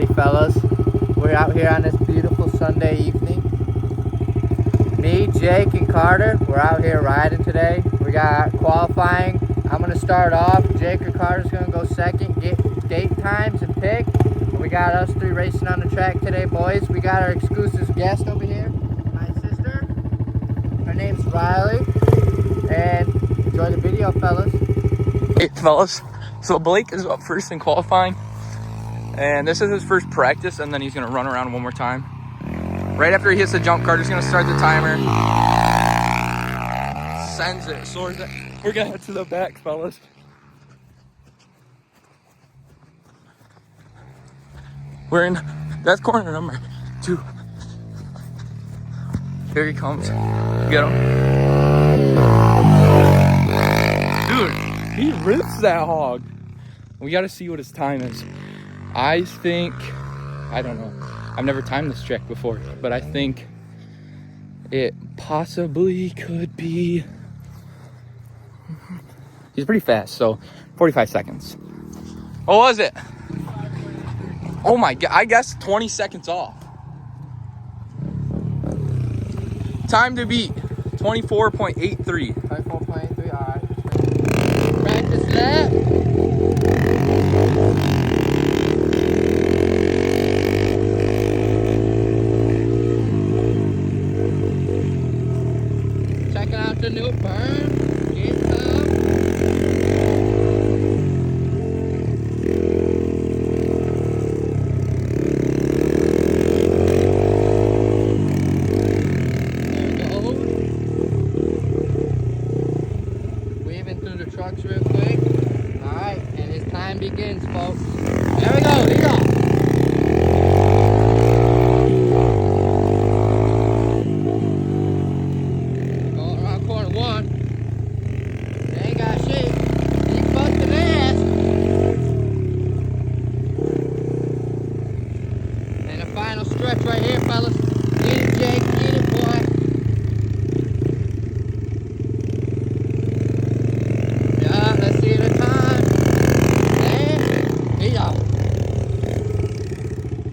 Hey fellas, we're out here on this beautiful Sunday evening. Me, Jake, and Carter, we're out here riding today. We got qualifying. I'm gonna start off. Jake or Carter's gonna go second, get gate times and pick. And we got us three racing on the track today, boys. We got our exclusive guest over here, my sister. Her name's Riley. And enjoy the video, fellas. Hey fellas, so Blake is up first in qualifying, and this is his first practice, and then he's gonna run around one more time. Right after he hits the jump, Carter's gonna start the timer. Sends it, soars it. We're gonna head to the back, fellas. We're in, that's corner number 2. Here he comes. Get him. Dude, he rips that hog. We gotta see what his time is. I think, I don't know. I've never timed this track before, but I think it possibly could be. He's pretty fast, so 45 seconds. What was it? Oh my God, I guess 20 seconds off. Time to beat 24.83. 24.83, alright. Practice lap. Checking out the new burn. Get up. Waving through the trucks real quick. Alright, and his time begins, folks. There we go, here we go. Going around corner 1. They ain't got shit. He's busting ass. And the final stretch right here, fellas. Get it, Jake. Get it, boy. Yeah, let's see the time. And here you go.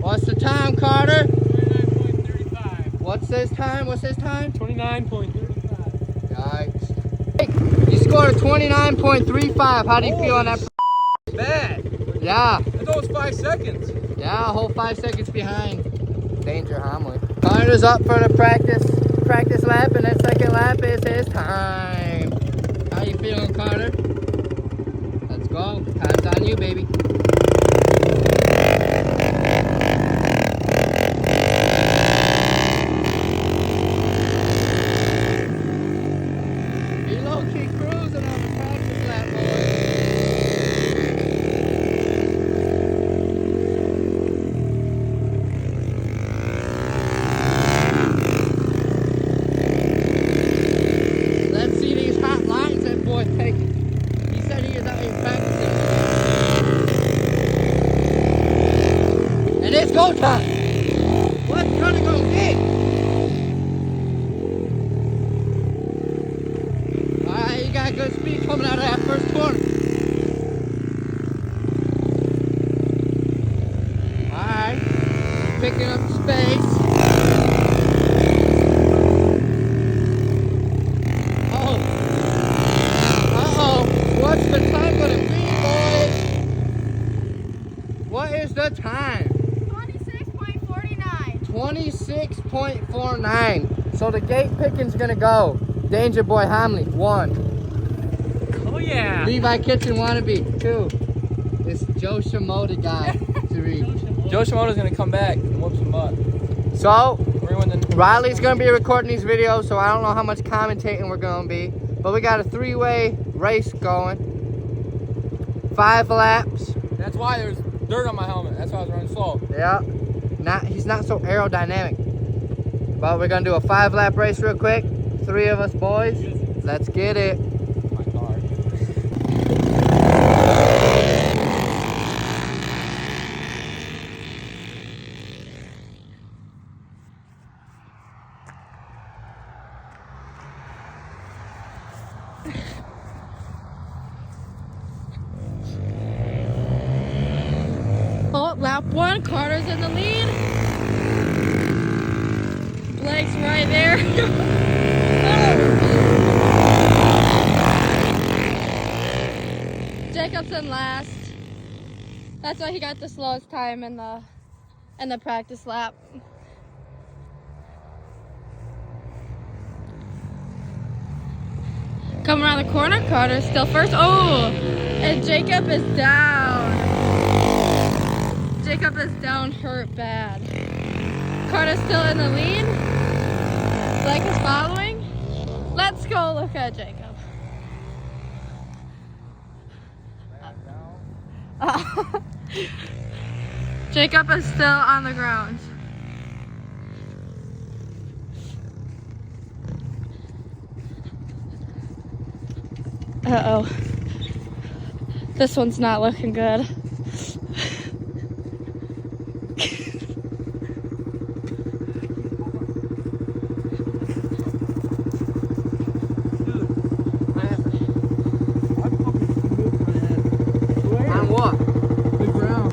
What's the time, Carter? 29.35. What's his time? What's his time? 29.35. Yikes. Hey, you scored a 29.35. How do you feel on that? Bad. Yeah. I thought it was 5 seconds. Yeah, a whole 5 seconds behind. Danger Homily. Carter's up for the practice lap, and that second lap is his time. How you feeling, Carter? Let's go. Time's on you, baby. He low-key cruising on the practice lap, boys. Let's see these hot lines that boy's taking. He said he is out here practicing. And it's go time. What's gonna go get? Alright, you got good speed coming out of that first corner. Alright. Picking up space. What's the time gonna be, boys? What is the time? 26.49. 26.49. So the gate picking's gonna go. Danger Boy Homily, 1. Oh yeah. Levi Kitchen Wannabe, 2. This Joe Shimoda guy, 3. Joe Shimoda's gonna come back and whoop some butt. So, We're gonna win the Riley's gonna be recording these videos, so I don't know how much commentating we're gonna be. But we got a 3-way race going. 5 laps. That's why there's dirt on my helmet. That's why I was running slow. Yeah. He's not so aerodynamic. But we're gonna do a 5-lap race real quick. 3 of us boys. Let's get it. My car. Oh, lap 1. Carter's in the lead. Blake's right there. Jacob's in last. That's why he got the slowest time in the practice lap. Coming around the corner, Carter's still first. Oh, and Jacob is down. Jacob is down, hurt bad. Carter's still in the lead. Blake is following. Let's go look at Jacob. Jacob is still on the ground. Uh-oh. This one's not looking good. On what? The ground.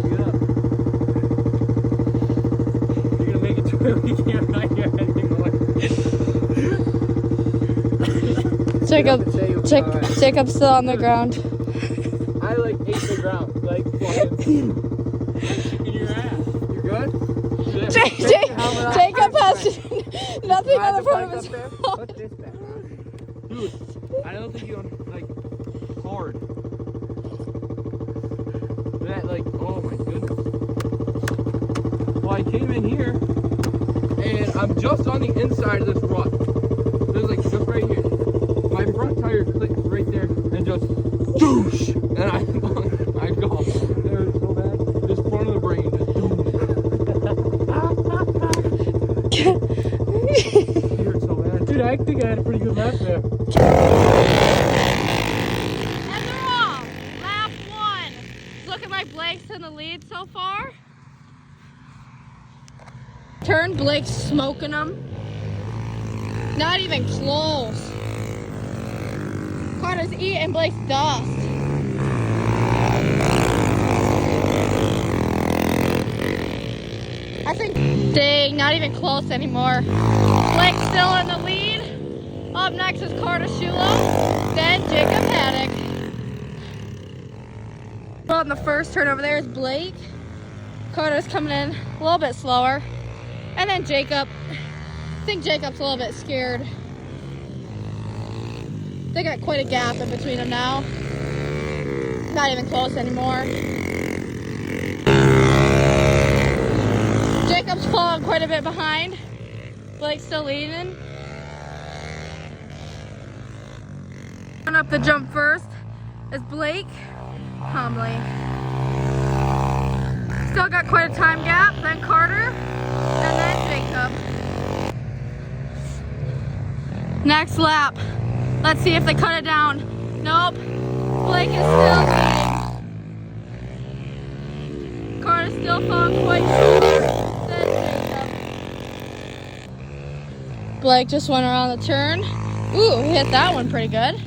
Get up. You're gonna make it to where we can't find your head anymore. Jacob's still on the ground. I like ate the ground, like flying in your ass. You good? Jacob has nothing on the front of his mouth. Put this back on. Dude, I don't think you like hard. That like, oh my goodness. Well, I came in here and I'm just on the inside of this rut. There's like just right here. My front tire clicked right there and just doosh, and I'm gone. It hurt so bad. This front of the brain just it hurt so bad. Dude, I think I had a pretty good lap there. And they're off. Lap 1. Looking like Blake's in the lead so far. Turn, Blake's smoking them. Not even close. Carter's eating Blake's dust. I think, dang, not even close anymore. Blake's still in the lead. Up next is Carter Shulo, then Jacob Haddock. Well, in the first turn over there is Blake. Carter's coming in a little bit slower. And then Jacob. I think Jacob's a little bit scared. They got quite a gap in between them now. Not even close anymore. Jacob's falling quite a bit behind. Blake's still leading. Going up the jump first is Blake Humley. Still got quite a time gap. Then Carter, and then Jacob. Next lap. Let's see if they cut it down. Nope. Blake is still leading. Carter's still falling quite short. Then Jacob. Blake just went around the turn. Ooh, he hit that one pretty good.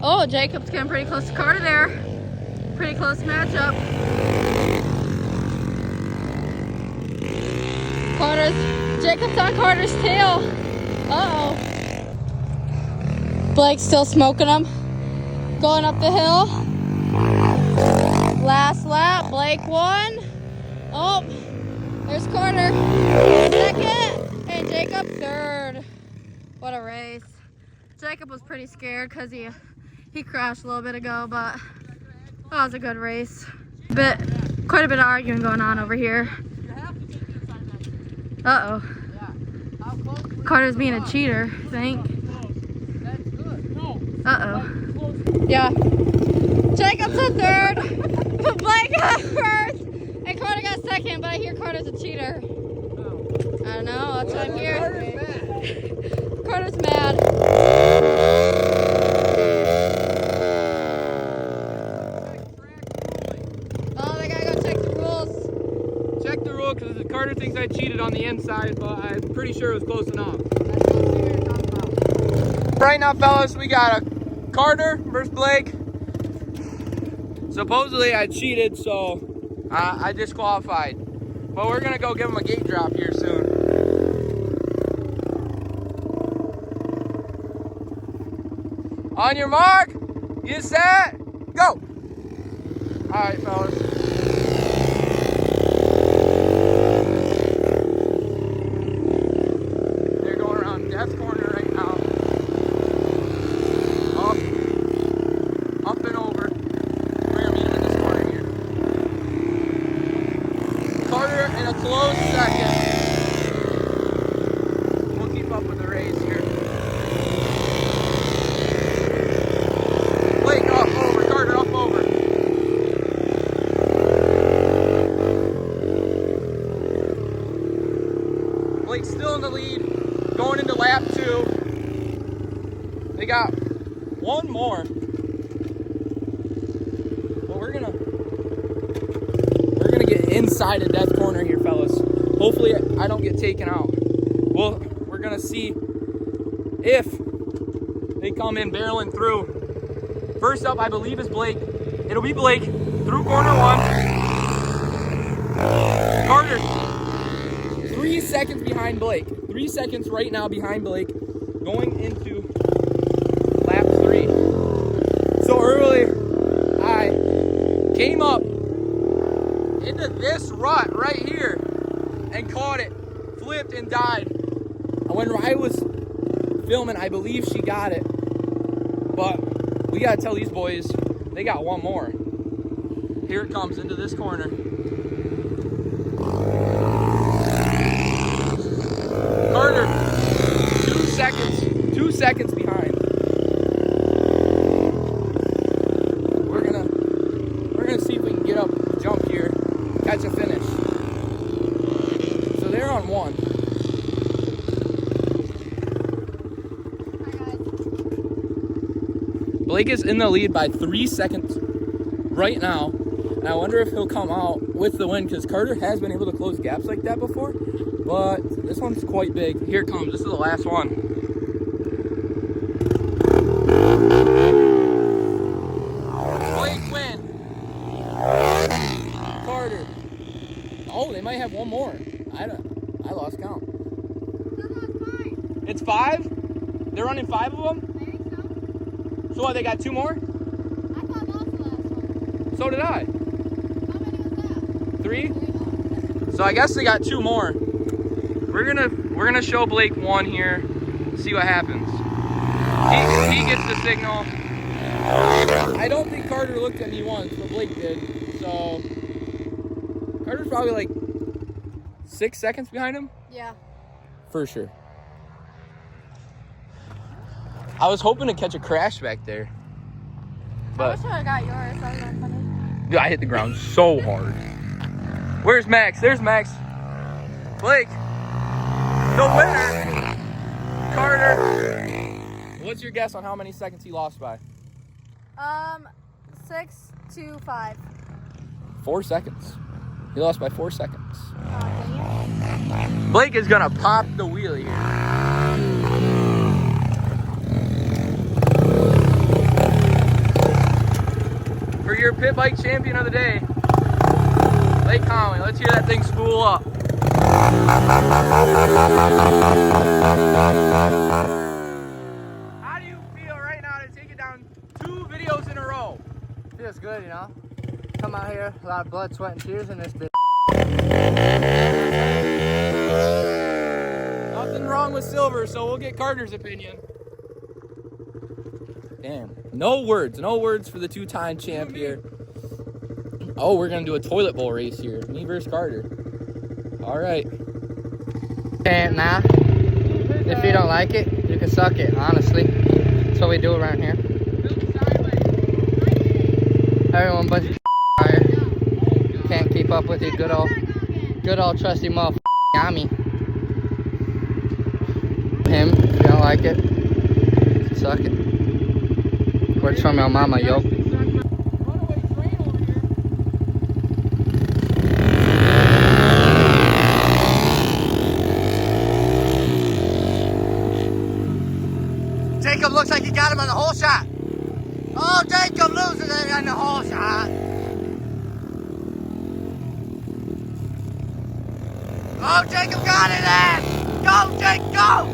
Oh, Jacob's getting pretty close to Carter there. Pretty close matchup. Jacob's on Carter's tail. Uh-oh. Blake's still smoking him. Going up the hill. Last lap, Blake won. Oh, there's Carter. Second, and Jacob third. What a race. Jacob was pretty scared because he crashed a little bit ago, but that was a good race. Quite a bit of arguing going on over here. Uh-oh. Carter's being a cheater, I think. Uh-oh. Yeah. Jacob's in third. Blake got first. And Carter got second, but I hear Carter's a cheater. I don't know. That's what I'm hearing. Carter's mad. Oh, they gotta go check the rules. Check the rule because Carter thinks I cheated on the inside, but I'm pretty sure it was close enough. Right now, fellas, we got a Carter versus Blake. Supposedly I cheated, so I disqualified. But we're gonna go give him a gate drop here soon. On your mark, get set, go. All right, fellas. They're going around Death Corner right now. Up and over. We're gonna meet him in this corner here. Carter in a close second. We'll keep up with the race here. Blake up over, Carter up over. Blake's still in the lead, going into lap 2. They got one more. But we're gonna get inside of Death Corner here, fellas. Hopefully I don't get taken out. Well, we're gonna see if they come in barreling through. First up, I believe, is Blake. It'll be Blake through corner 1. Carter, 3 seconds behind Blake. 3 seconds right now behind Blake, going into lap 3. So earlier, I came up into this rut right here and caught it, flipped and died. And when Rye was filming, I believe she got it. But we gotta tell these boys, they got one more. Here it comes into this corner. Carter, 2 seconds behind. We're gonna see if we can get up, jump here, catch a finish. So they're on 1. Blake is in the lead by 3 seconds right now, and I wonder if he'll come out with the win, because Carter has been able to close gaps like that before, but this one's quite big. Here it comes. This is the last one. Blake win. Carter. Oh, they might have one more. I lost count. It's 5? They're running 5 of them? So what, they got 2 more? I thought that was the last one. So did I. How many was that? 3? So I guess they got 2 more. We're gonna show Blake 1 here, see what happens. He gets the signal. I don't think Carter looked at me once, but Blake did. So Carter's probably like 6 seconds behind him? Yeah. For sure. I was hoping to catch a crash back there. I But wish I would've got yours. That was funny. dude, I hit the ground so hard. Where's Max? There's Max. Blake. The winner. Carter. What's your guess on how many seconds he lost by? 6 to 5. 4 seconds. He lost by 4 seconds. Oh, dang it. Blake is gonna pop the wheelie here. For your pit bike champion of the day, Blake Conway. Let's hear that thing spool up. How do you feel right now to take it down 2 videos in a row? Feels good, you know. Come out here, a lot of blood, sweat, and tears in this bitch. Nothing wrong with silver, so we'll get Carter's opinion. Damn. No words for the 2-time champ here. Oh, we're gonna do a toilet bowl race here. Me versus Carter. All right. And now, if you don't like it, you can suck it, honestly. That's what we do around here. Everyone but you can't keep up with you, good old trusty motherfucker Yami. Him, if you don't like it, suck it. Words from your mama, yo. Jacob looks like he got him on the hole shot. Oh, Jacob loses it on the hole shot. Oh, Jacob got it, man! Go, Jake, go!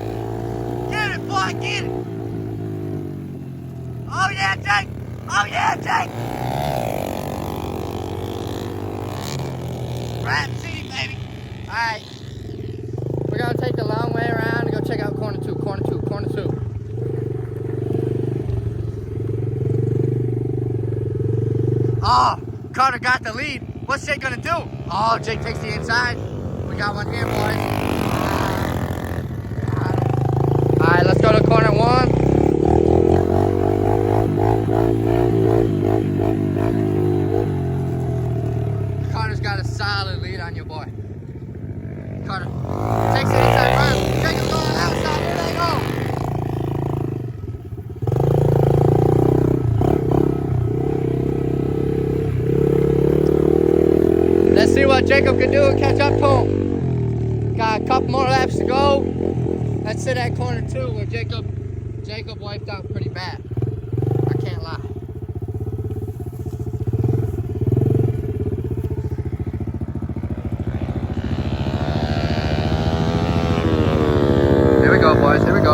Get it, boy, get it! Oh, yeah, Jake! Oh, yeah, Jake! Rap City, baby! Alright. We're gonna take the long way around and go check out corner two. Oh, Carter got the lead. What's Jake gonna do? Oh, Jake takes the inside. We got one here, boys. Alright, let's go to corner one. Carter's got a solid lead on you, boy. Carter takes the inside run. Jacob's going outside. Here they go. Let's see what Jacob can do and catch up to him. Got a couple more laps to go. Let's sit at corner two where Jacob wiped out pretty bad. I can't lie. Here we go, boys. Here we go.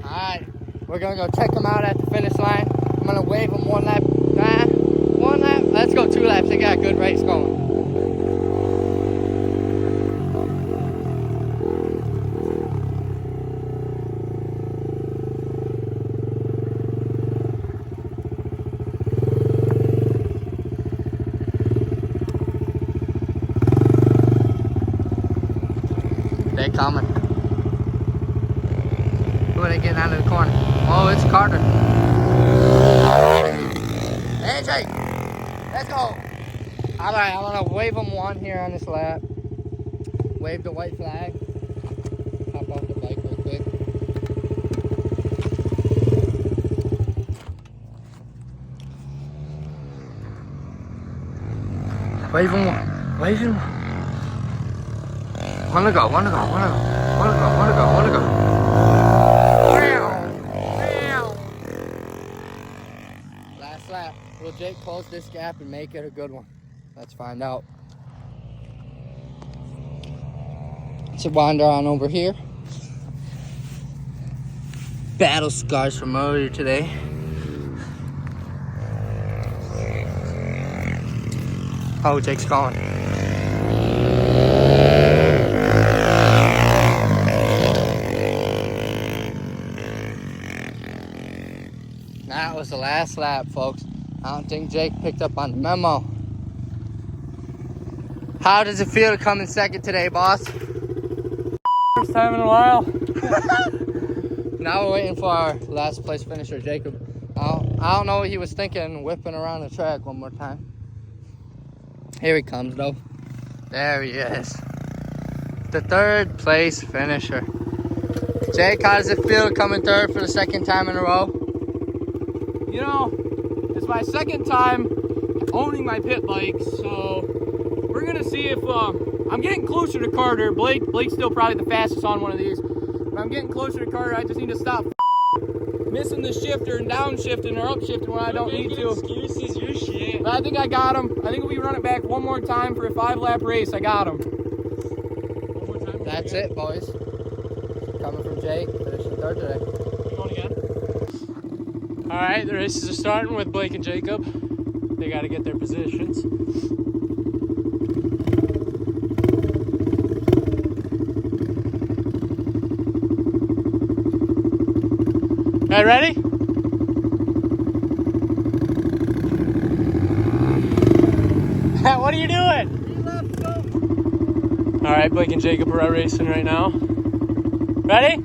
Alright, we're gonna go check them out at the finish line. I'm gonna wave them one lap. One lap. Let's go 2 laps. They got a good race going. They coming. Who are they getting out of the corner? Oh, it's Carter. Hey, Jake. Let's go. All right, I'm gonna wave them one here on this lap. Wave the white flag. Hop off the bike real quick. Wave them one. Wave him one. One to go. Last lap. Will Jake close this gap and make it a good one? Let's find out. Let's wander on over here. Battle scars from earlier today. Oh, Jake's going. That was the last lap, folks. I don't think Jake picked up on the memo. How does it feel to come in second today, boss? First time in a while. Now we're waiting for our last place finisher, Jacob. I don't know what he was thinking, whipping around the track one more time. Here he comes, though. There he is. The 3rd place finisher. Jake, how does it feel to come in 3rd for the 2nd time in a row? You know, it's my 2nd time owning my pit bike, so we're gonna see if I'm getting closer to Carter. Blake's still probably the fastest on one of these, but I'm getting closer to Carter. I just need to stop missing the shifter and downshifting or upshifting when I don't need to. Excuses, your shit. But I think I got him. I think if we run it back one more time for a 5-lap race, I got him. That's it, boys. Coming from Jake, finishing 3rd today. Going again. All right, the races are starting with Blake and Jacob. They got to get their positions. All right, ready? What are you doing? All right, Blake and Jacob are out racing right now. Ready?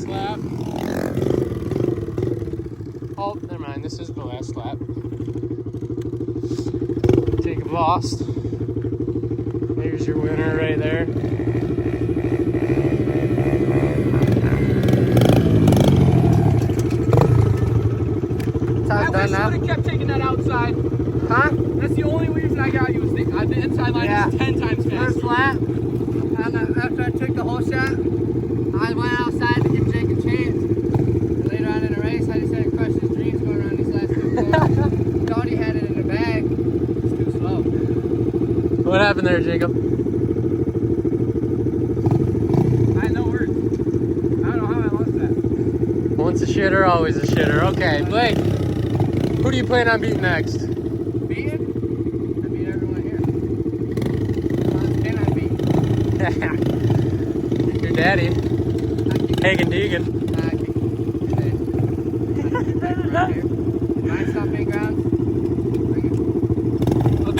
lap. Oh, never mind. This is the last lap. Jacob lost. There's your winner right there. That's how it's I wish done you now. would have kept taking that outside. Huh? That's the only reason I got you. Was the inside line Yeah. is 10 times faster. First lap, after I took the whole shot, I went outside to give Jake a chance. And later on in the race, I just had to crush his dreams going around these last two corners. Thought he had it in the bag. It's too slow. What happened there, Jacob? I had no words. I don't know how I lost that. Once a shitter, always a shitter. Okay, Blake, who do you plan on beating next? Beating? I beat everyone here. How much can I beat? Your daddy, I keep Hagen Deegan. right here. Nice stomping ground.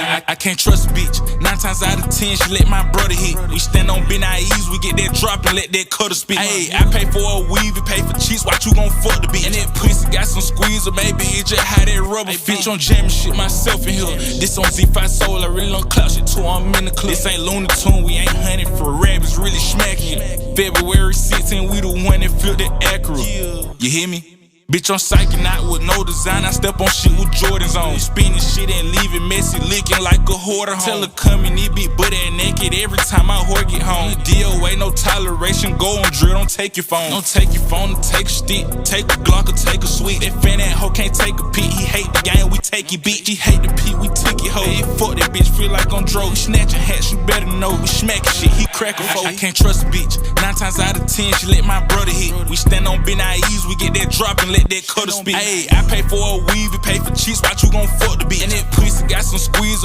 I can't trust a bitch. 9 times out of 10, she let my brother hit. We stand on Ben I's, we get that drop and let that cutter spit. Ayy, I pay for a weave, you pay for cheese, watch you gon' fuck the bitch. And that pussy got some squeeze, or maybe it just how that rubber fit. Bitch, I'm jamming shit myself in here. This on Z5 Soul, I really don't clout shit too, I'm in the club. This ain't Looney Tune, we ain't hunting for rabbits, really smacking it. February 16, we the one that filled the Acura. You hear me? Bitch, I'm psyching out with no design. I step on shit with Jordans on. Spinning shit and leave it messy, licking like a hoarder home. Tell her come in, it be butt and naked every time I whore get home. DOA, no toleration, go on drill, don't take your phone. Don't take your phone, take a stick, take a Glock or take a sweet. That fan that hoe can't take a peek. He hate the game, we take it, bitch. He hate the peak, we took it, hoe. Hey, fuck that bitch, feel like I'm drove. Snatching hats, you better know. We smacking shit, he crack a foe. I can't trust a bitch. 9 times out of 10, she let my brother hit. We stand on Ben I's, we get that drop and let that cutter spit. Ayy, I pay for a weave, you pay for cheese, watch you gon' fuck the bitch. And that pussy got some squeeze,